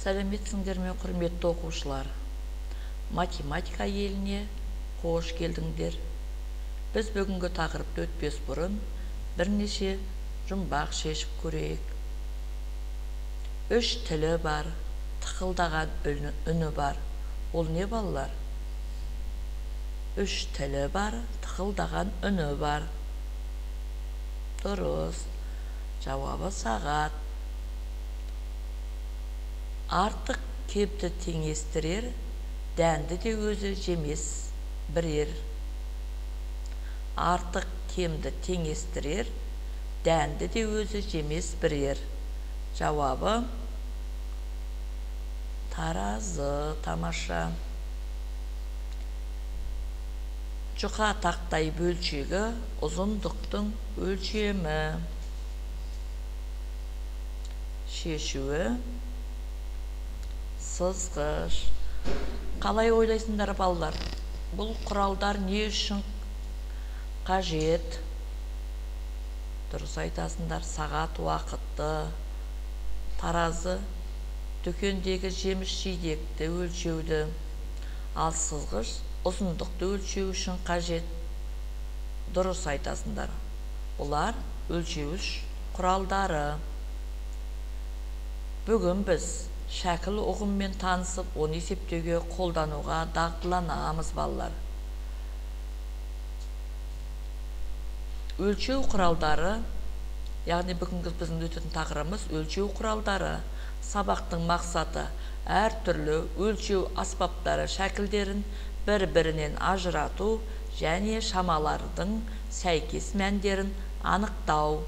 Сәлеметсіңдер ме, құрметті оқушылар? Математика еліне қош келдіңдер. Біз бүгінгі тақырыпты өтпес бұрын бірнеше жұмбақ шешіп көрейік. Үш тілі бар, тықылдаған үні бар. Ол не балалар? Үш тілі бар, тықылдаған үні бар. Дұрыс. Жауабы сағат. Артық кепті теңестірер, дәнді де өзі жемес бірер. Артық кемді теңестірер, дәнді де өзі жемес бірер. Жауабы таразы. Тамаша. Жұқа тақтай бөлшегі ұзындықтың өлшемі. Шешуі сызғыш. Қалай ойлайсыңдар балалар? Бұл құралдар не үшін қажет? Дұрыс айтасыңдар. Сағат уақытты, таразы дүкендегі жеміс жидекті өлшеуді, ал сызғыш ұзындықты өлшеу үшін қажет. Дұрыс айтасыңдар. Бұлар өлшеуіш құралдары. Бүгін біз шәкіл ұғыммен танысып, оны есептеуге қолдануға дағдыланамыз балалар. Өлшеу құралдары, яғни бүгінгі біздің өтетін тақырыбымыз өлшеу құралдары. Сабақтың мақсаты әртүрлі өлшеу аспаптары шәкілдерін бір-бірінен ажырату және шамалардың сәйкес мәндерін анықтау.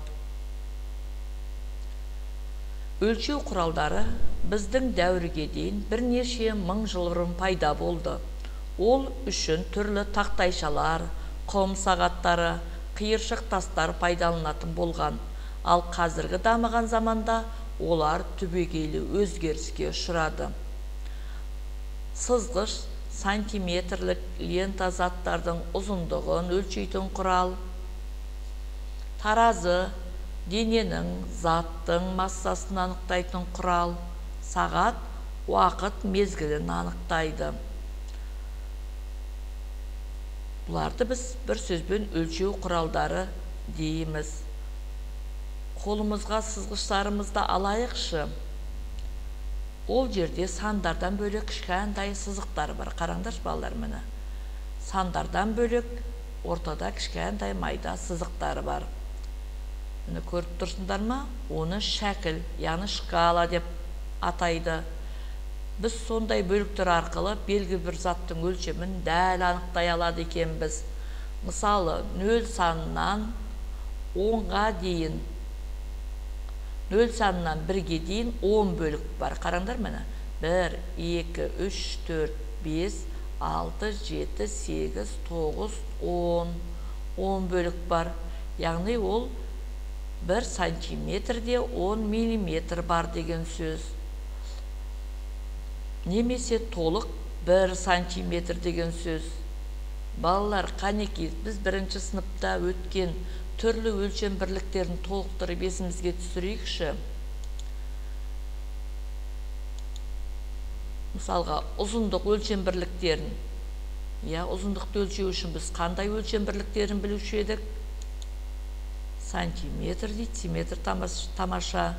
Өлшеу құралдары біздің дәуірге дейін бірнеше мың жыл бұрын пайда болды. Ол үшін түрлі тақтайшалар, құм сағаттары, қиыршық тастар пайдаланатын болған. Ал қазіргі дамыған заманда олар түбегейлі өзгеріске ұшырады. Сызғыш сантиметрлік лента заттардың ұзындығын өлшейтін құрал. Таразы дененің, заттың массасын анықтайтын құрал. Сағат уақыт мезгілін анықтайды. Бұларды біз бір сөзбен өлшеу құралдары дейміз. Қолымызға сызғыштарымызды алайықшы. Ол жерде сандардан бөлек кішкентай сызықтар бар. Қараңдар балалар, міне. Сандардан бөлек ортада кішкентай майда сызықтары бар. Міне көріп тұрсыңдар ма? Оны шәкіл, яғни шкала деп атайды. Біз сондай бөліктер арқылы белгілі бір заттың өлшемін дәл анықтай алады екенбіз. Мысалы, 0 санынан 10-ға дейін, 0 санынан 1-ге дейін 10 бөлік бар. Қараңдар мені. 1, 2, 3, 4, 5, 6, 7, 8, 9, 10. 10 бөлік бар. Яғни ол 1 сантиметрде 10 миллиметр бар деген сөз. Немесе толық 1 сантиметр деген сөз. Балалар, қанекей, біз бірінші сыныпта өткен түрлі өлшем бірліктерін толықтырып есімізге түсірейікші. Мысалға, ұзындық өлшем бірліктерін. Ұзындықты өлшеу үшін біз қандай өлшем бірліктерін білуші едік? Сантиметр, дециметр. Тамаша.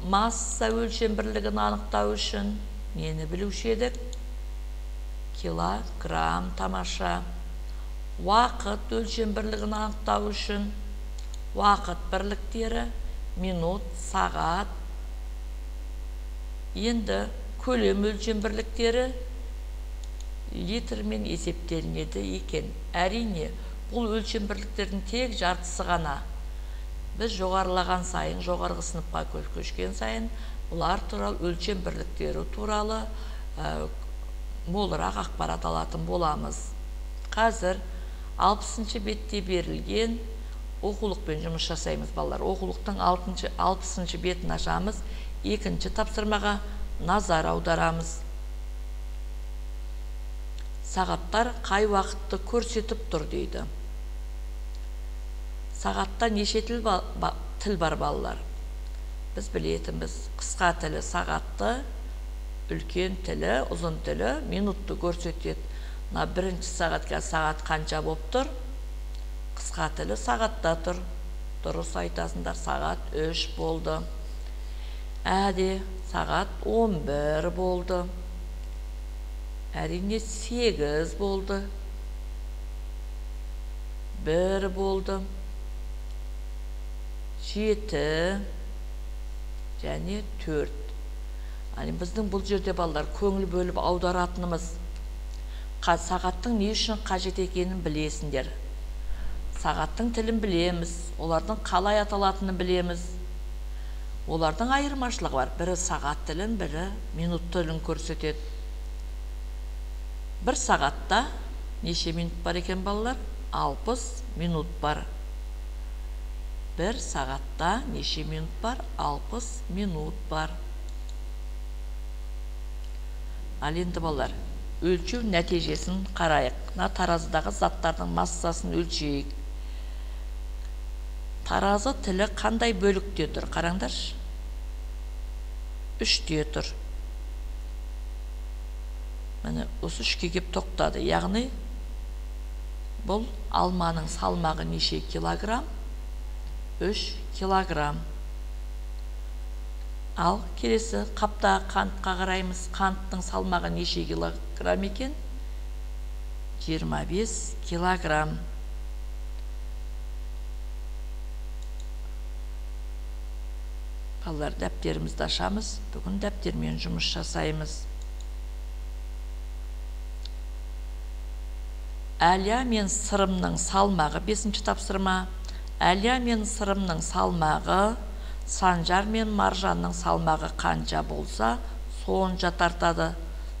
Масса өлшем бірлігін анықтау үшін нені білуші едік? Килограмм. Тамаша. Уақыт өлшем бірлігін анықтау үшін уақыт бірліктері минут, сағат. Енді көлем өлшем бірліктері литрмен есептелінеді екен. Әрине, бұл өлшем бірліктердің тек жартысы ғана. Біз жоғарылаған сайын, жоғарғы сыныпқа көшкен сайын, бұлар туралы өлшем бірліктері туралы молырақ ақпарат алатын боламыз. Қазір 60-шы бетте берілген оқулықпен жұмыс жасаймыз балалар. Оқулықтың 60-шы бетін ашамыз, екінші тапсырмаға назар аударамыз. Сағаттар қай уақытты көрсетіп тұр дейді. Сағатта неше тіл бар балалар? Біз білетінбіз. Қысқа тілі сағатты, үлкен тілі, ұзын тілі минутты көрсетеді. Мына бірінші сағатқа сағат қанша болып тұр? Қысқа тілі сағатта тұр. Дұрыс айтасыңдар, сағат 3 болды. Әде сағат 11 болды. Әрине 8 болды. 1 болды. 7 және 4. Біздің бұл жерде балалар көңіл бөліп аударатынымыз сағаттың не үшін қажет екенін білесіңдер. Сағаттың тілін білеміз, олардың қалай аталатынын білеміз. Олардың айырмашылығы бар. Бірі сағат тілін, бірі минут тілін көрсетеді. Бір сағатта неше минут бар екен балалар? 60 минут бар. Бір сағатта неше минут бар? 60 минут бар. Ал енді балалар, өлшеу нәтижесін қарайық. Мына таразыдағы заттардың массасын өлшейік. Таразы тілі қандай бөлікте тұр? Қараңдаршы. 3-те тұр. Міне осы 3-ке кеп тоқтады. Яғни бұл алманың салмағы неше килограмм? 3 килограмм. Ал келесі қапта қантқа қараймыз. Қанттың салмағы неше килограмм екен? 25 килограмм. Балалар, дәптерімізді ашамыз. Бүгін дәптермен жұмыс жасаймыз. Әлия мен сырымның салмағы 5-ші тапсырма. Әлия мен сырымның салмағы Санжар мен Маржанның салмағы қанша болса, сонша тартады.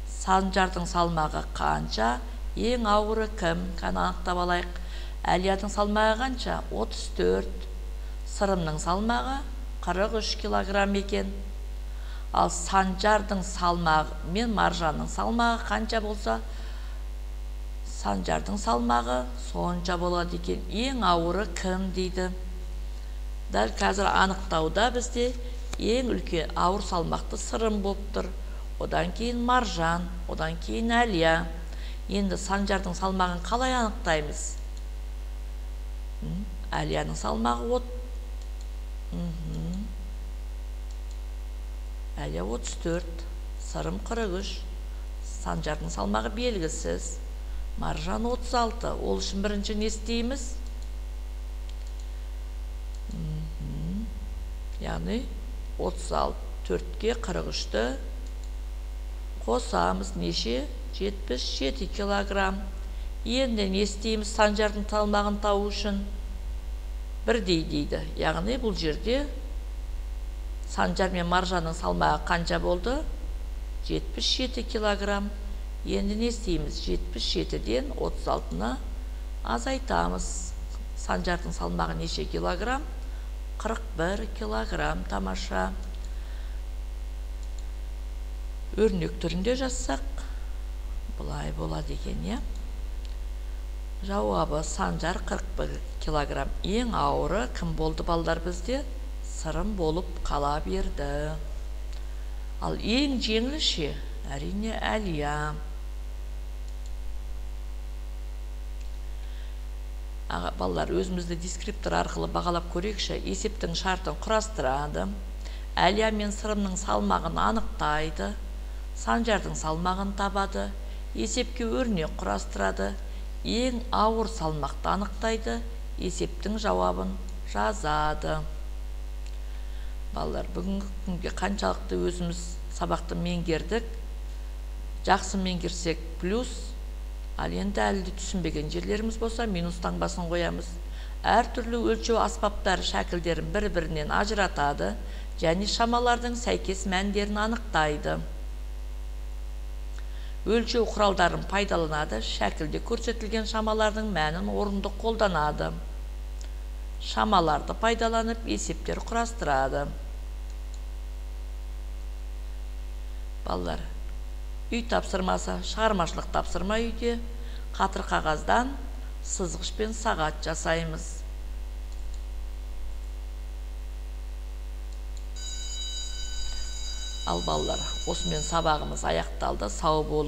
Санжардың салмағы қанша, ең ауыры кім? Қана анықтап алайық. Әлияның салмағы қанша? 34. Сырымның салмағы 43 килограмм екен. Ал Санжардың салмағы мен Маржанның салмағы қанша болса, Санжардың салмағы сонша болады екен. Ең ауыры кім дейді? Дәл қазір анықтауда бізде ең үлкен ауыр салмақты сырым болып тұр. Одан кейін Маржан, одан кейін Әлия. Енді Санжардың салмағын қалай анықтаймыз? Әлияның салмағы Әлия 34, сырым 43. Санжардың салмағы белгісіз. Маржан 36. Ол үшін бірінші не істейміз? Яғни 36-4-ке 43-ті қосамыз. Неше? 77 килограмм. Енді не істейміз Санжардың салмағын тауу үшін? Бірдей дейді. Яғни бұл жерде Санжар мен Маржанның салмағы қанша болды? 77 килограмм. Енді не істейміз? 77-ден 36-ны азайтамыз. Санжардың салмағы неше килограмм? 41 килограмм. Тамаша. Өрнек түрінде жазсақ, бұлай болады екен, я? Жауабы Санжар 41 килограмм. Ең ауыры кім болды балдар бізде? Сырым болып қала берді. Ал ең жеңілі ше? Әрине Әлия. Балалар, өзімізді дескриптор арқылы бағалап көрейікші. Есептің шартын құрастырады. Әлия мен сырымның салмағын анықтайды. Санжардың салмағын табады. Есепке өрнек құрастырады. Ең ауыр салмақты анықтайды. Есептің жауабын жазады. Балалар, бүгінгі күнге қаншалықты өзіміз сабақты меңгердік? Жақсы меңгерсек плюс, ал енді әлі түсінбеген жерлеріміз болса минус таңбасын қоямыз. Әртүрлі өлшеу аспаптары шәкілдерін бір-бірінен ажыратады және шамалардың сәйкес мәндерін анықтайды. Өлшеу құралдарын пайдаланады, шәкілде көрсетілген шамалардың мәнін орынды қолданады. Шамаларды пайдаланып есептер құрастырады. Балалар, үй тапсырмасы, шығармашылық тапсырма үйде қатыр қағаздан сызғыш пен сағат жасаймыз. Ал балалар, осымен сабағымыз аяқталды. Сау болыңыздар.